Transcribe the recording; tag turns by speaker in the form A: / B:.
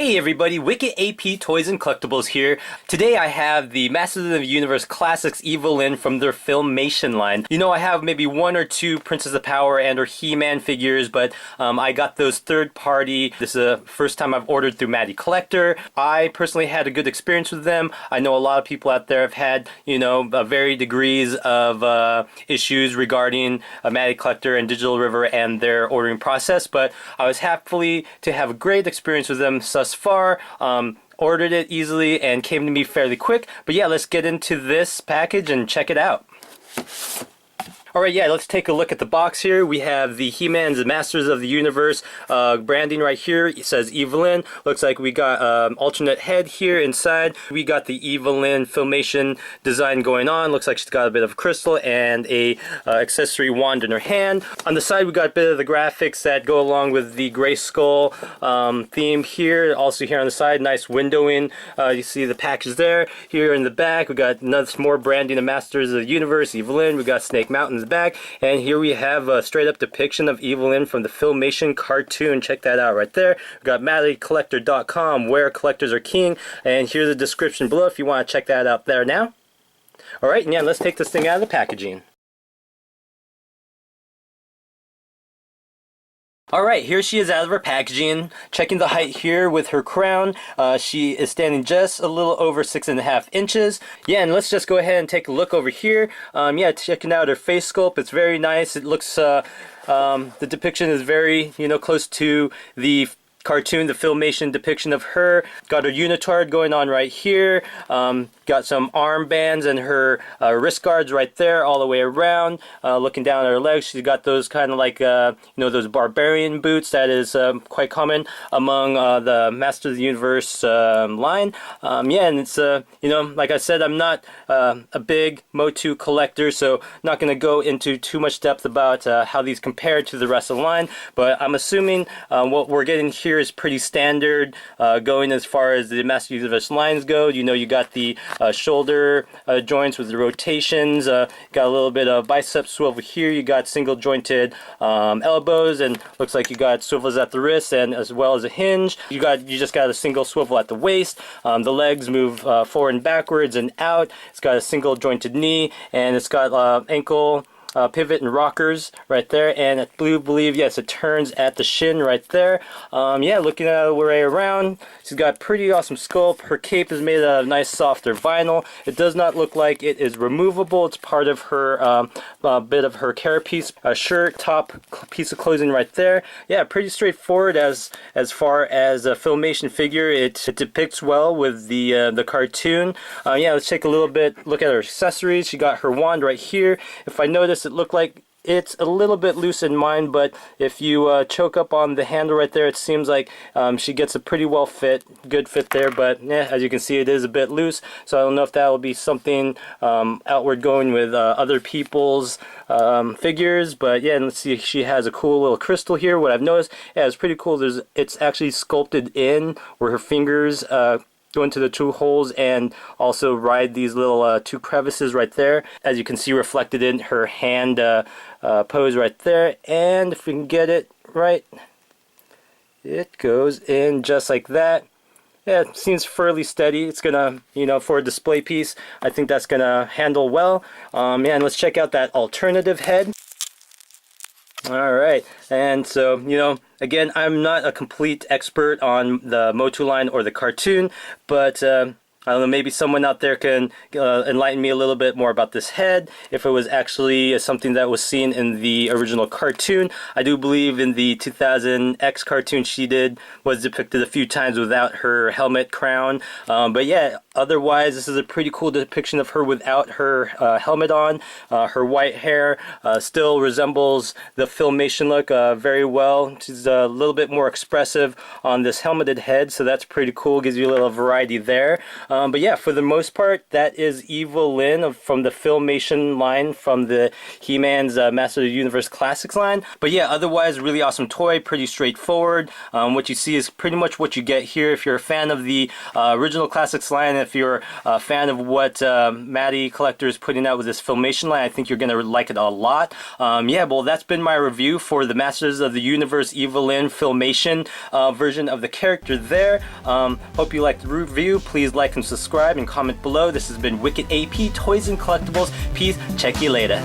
A: Hey everybody, wicketAP Toys and Collectibles here. Today I have the Masters of the Universe Classics Evil-Lyn from their Filmation line. You know, I have maybe one or two Princess of Power and or He-Man figures, but I got those third party. This is the first time I've ordered through matty-collector. I personally had a good experience with them. I know a lot of people out there have had, you know, varied degrees of issues regarding matty-collector and Digital River and their ordering process, but I was happy to have a great experience with them thus far. Ordered it easily and came to me fairly quick. But yeah, let's get into this package and check it out. Alright, yeah, let's take a look at the box here. We have the He-Man's Masters of the Universe branding right here. It says Evil-Lyn. Looks like we got alternate head here inside. We got the Evil-Lyn Filmation design going on. Looks like she's got a bit of crystal and a accessory wand in her hand. On the side, we got a bit of the graphics that go along with the Gray Skull theme here. Also here on the side, nice windowing. You see the package there. Here in the back, we got more branding of Masters of the Universe, Evil-Lyn. We got Snake Mountain back, and here we have a straight up depiction of Evil-Lyn from the Filmation cartoon. Check that out right there. We got matty-collector.com, where collectors are king, and here's the description below if you want to check that out there now. Alright, and yeah, let's take this thing out of the packaging. Alright, here she is out of her packaging. Checking the height here with her crown. She is standing just a little over 6.5 inches. Yeah, and let's just go ahead and take a look over here. Yeah, checking out her face sculpt. It's very nice. It looks, the depiction is very, you know, close to the cartoon, the Filmation depiction of her. Got her unitard going on right here. Got some armbands and her wrist guards right there all the way around. Looking down at her legs, she's got those kind of like, you know, those barbarian boots that is quite common among the Masters of the Universe line. Yeah, and it's, you know, like I said, I'm not a big Motu collector, so not going to go into too much depth about how these compare to the rest of the line, but I'm assuming what we're getting here is pretty standard going as far as the Masters of the Universe lines go. You know, you got the shoulder joints with the rotations, got a little bit of bicep swivel here, you got single jointed elbows, and looks like you got swivels at the wrist and as well as a hinge. You just got a single swivel at the waist. The legs move forward and backwards and out. It's got a single jointed knee, and it's got ankle pivot and rockers right there, and I believe, yes, it turns at the shin right there. Yeah, looking at her way around, she's got pretty awesome sculpt. Her cape is made out of nice softer vinyl. It does not look like it is removable. It's part of her bit of her carapace, shirt, top piece of clothing right there. Yeah, pretty straightforward as far as a Filmation figure. It depicts well with the cartoon. Yeah, let's take a little bit look at her accessories. She got her wand right here. If I notice, it looked like it's a little bit loose in mine, but if you choke up on the handle right there, it seems like she gets a pretty well good fit there, but yeah, as you can see, it is a bit loose, so I don't know if that will be something outward going with other people's figures. But yeah, and let's see, she has a cool little crystal here. What I've noticed, yeah, it's pretty cool. It's actually sculpted in where her fingers go into the two holes and also ride these little two crevices right there, as you can see reflected in her hand pose right there. And if we can get it right, it goes in just like that. Yeah, it seems fairly steady. It's gonna, you know, for a display piece, I think that's gonna handle well. Yeah, and let's check out that alternative head. Alright, and so, you know, again, I'm not a complete expert on the Motu line or the cartoon, but I don't know, maybe someone out there can enlighten me a little bit more about this head, if it was actually something that was seen in the original cartoon. I do believe in the 2000X cartoon she was depicted a few times without her helmet crown. But yeah, otherwise this is a pretty cool depiction of her without her helmet on. Her white hair still resembles the Filmation look very well. She's a little bit more expressive on this helmeted head, so that's pretty cool, gives you a little variety there. But yeah, for the most part, that is Evil-Lyn from the Filmation line from the He-Man's Master of the Universe Classics line. But yeah, otherwise, really awesome toy, pretty straightforward. What you see is pretty much what you get here. If you're a fan of the original Classics line, if you're a fan of what matty-collector is putting out with this Filmation line, I think you're going to like it a lot. Yeah, well, that's been my review for the Masters of the Universe Evil-Lyn Filmation version of the character there. Hope you liked the review. Please like and subscribe and comment below. This has been wicketAP Toys and Collectibles. Peace. Check you later.